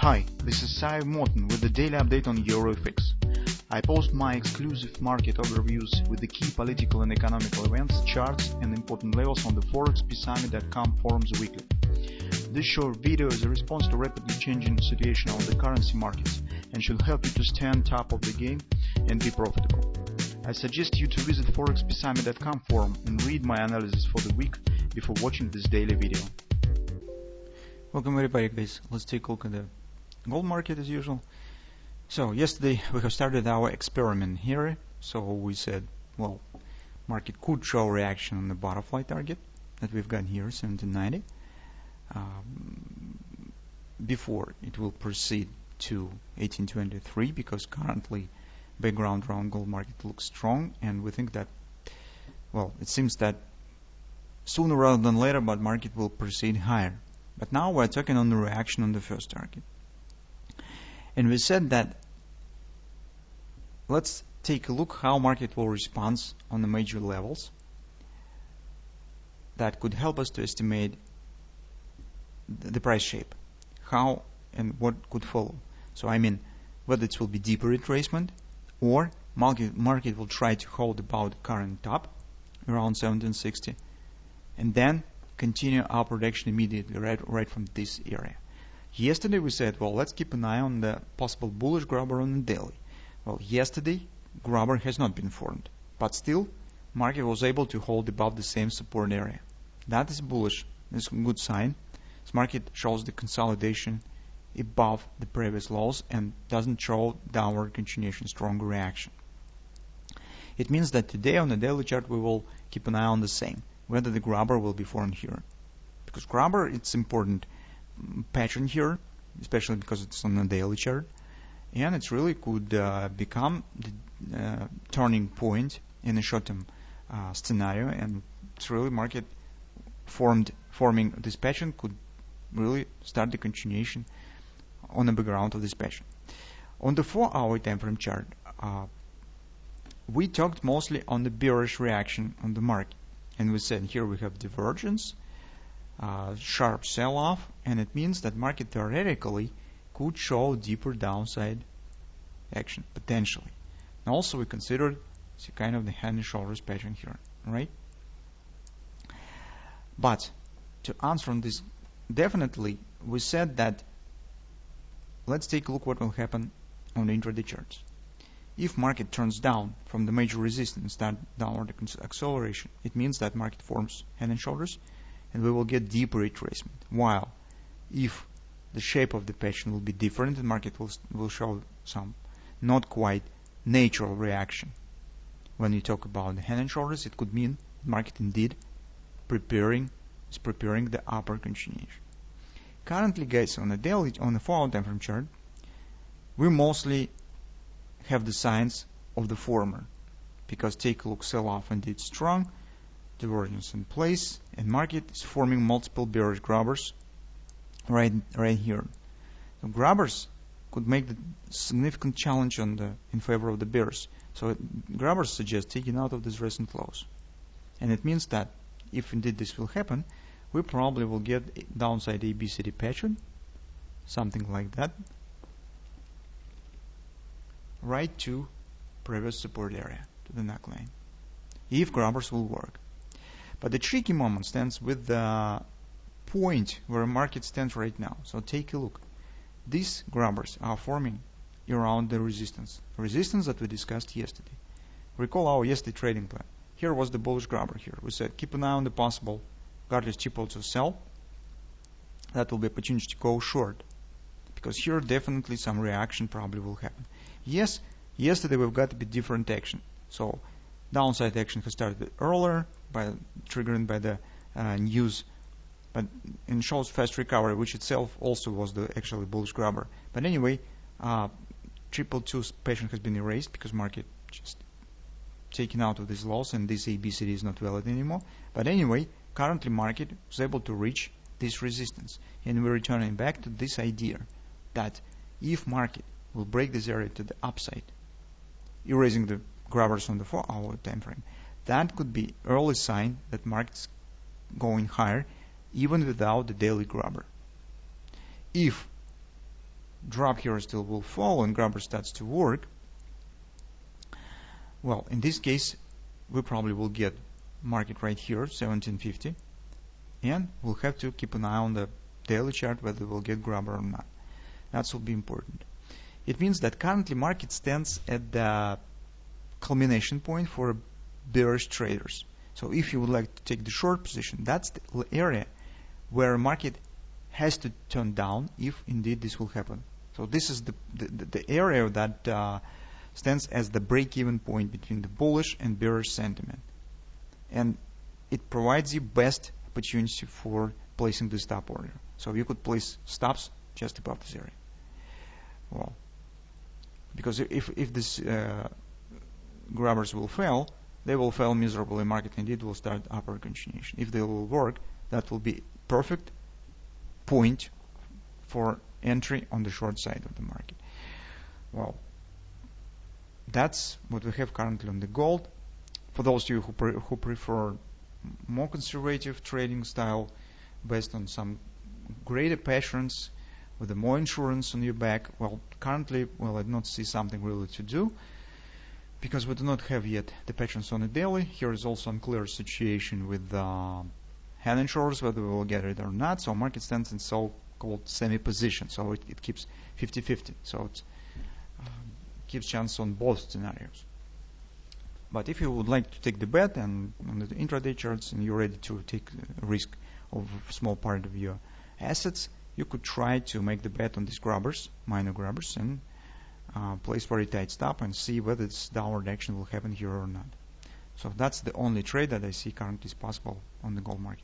Hi, this is Sive Morten with the daily update on EuroFX. I post my exclusive market overviews with the key political and economical events, charts and important levels on the ForexPeaceArmy.com forums weekly. This short video is a response to rapidly changing situation on the currency markets and should help you to stay on top of the game and be profitable. I suggest you to visit ForexPeaceArmy.com forum and read my analysis for the week before watching this daily video. Welcome everybody, guys. Let's take a look at the gold market as usual. So yesterday we have started our experiment here. So we said, well, market could show reaction on the butterfly target that we've got here, 1790, before it will proceed to 1823, because currently background around gold market looks strong, and we think that, well, it seems that sooner rather than later, but market will proceed higher. But now we're talking on the reaction on the first target. And we said that let's take a look how market will respond on the major levels. That could help us to estimate the price shape, how and what could follow. So I mean, whether it will be deeper retracement or market will try to hold about the current top around 1760 and then continue upward direction immediately right from this area. Yesterday we said, well, let's keep an eye on the possible bullish grabber on the daily. Well, yesterday grabber has not been formed, but still market was able to hold above the same support area. That is bullish. It's a good sign. This market shows the consolidation above the previous lows and doesn't show downward continuation, strong reaction. It means that today on the daily chart we will keep an eye on the same, whether the grabber will be formed here. Because grabber, it's important pattern here, especially because it's on the daily chart, and it really could become the turning point in a short-term scenario, and it's really market forming this pattern could really start the continuation on the background of this pattern. On the 4-hour time frame chart, we talked mostly on the bearish reaction on the market, and we said here we have divergence, sharp sell-off, and it means that market theoretically could show deeper downside action potentially. And also we considered kind of the head and shoulders pattern here, right? But to answer on this, definitely we said that let's take a look what will happen on the intraday charts. If market turns down from the major resistance, that downward acceleration, it means that market forms head and shoulders and we will get deeper retracement. While if the shape of the pattern will be different, the market will show some not quite natural reaction. When you talk about the head and shoulders, it could mean the market indeed is preparing the upper continuation. Currently, guys, on the 4-hour time frame chart, we mostly have the signs of the former, because take a look, sell-off indeed strong, divergence in place, and market is forming multiple bearish grabbers right here. So grabbers could make the significant challenge in favor of the bears. So grabbers suggest taking out of these recent lows, and it means that if indeed this will happen, we probably will get downside ABCD pattern, something like that, right to previous support area, to the neckline, if grabbers will work. But the tricky moment stands with the point where market stands right now. So take a look. These grabbers are forming around the resistance that we discussed yesterday. Recall our yesterday trading plan. Here was the bullish grabber here. We said keep an eye on the possible regardless triple to sell. That will be opportunity to go short, because here definitely some reaction probably will happen. Yes, yesterday we've got a bit different action. So downside action has started earlier, triggered by the news, but it shows fast recovery, which itself also was the actually bullish grabber. But anyway, triple two pattern has been erased because market just taken out of this loss, and this ABCD is not valid anymore. But anyway, currently market was able to reach this resistance, and we're returning back to this idea that if market will break this area to the upside, erasing the grabbers on the 4-hour time frame, that could be early sign that market's going higher even without the daily grabber. If drop here still will fall and grabber starts to work, well, in this case, we probably will get market right here, 1750, and we'll have to keep an eye on the daily chart whether we'll get grabber or not. That will be important. It means that currently market stands at the culmination point for bearish traders. So if you would like to take the short position, that's the area where market has to turn down if indeed this will happen. So this is the area that stands as the break-even point between the bullish and bearish sentiment. And it provides you best opportunity for placing the stop order. So you could place stops just above this area. Well, because if this grabbers will fail, they will fail miserably. Market indeed will start upward continuation. If they will work, that will be perfect point for entry on the short side of the market. Well, that's what we have currently on the gold. For those of you who prefer more conservative trading style based on some greater patience with the more insurance on your back, well, currently, well, I do not see something really to do because we do not have yet the patience on the daily. Here is also unclear situation with hand and shoulders, whether we will get it or not. So market stands in so-called semi-position. So it keeps 50-50. So it gives chance on both scenarios. But if you would like to take the bet and on the intraday charts and you're ready to take a risk of a small part of your assets, you could try to make the bet on these grabbers, minor grabbers, and place very tight stop and see whether this downward action will happen here or not. So that's the only trade that I see currently is possible on the gold market.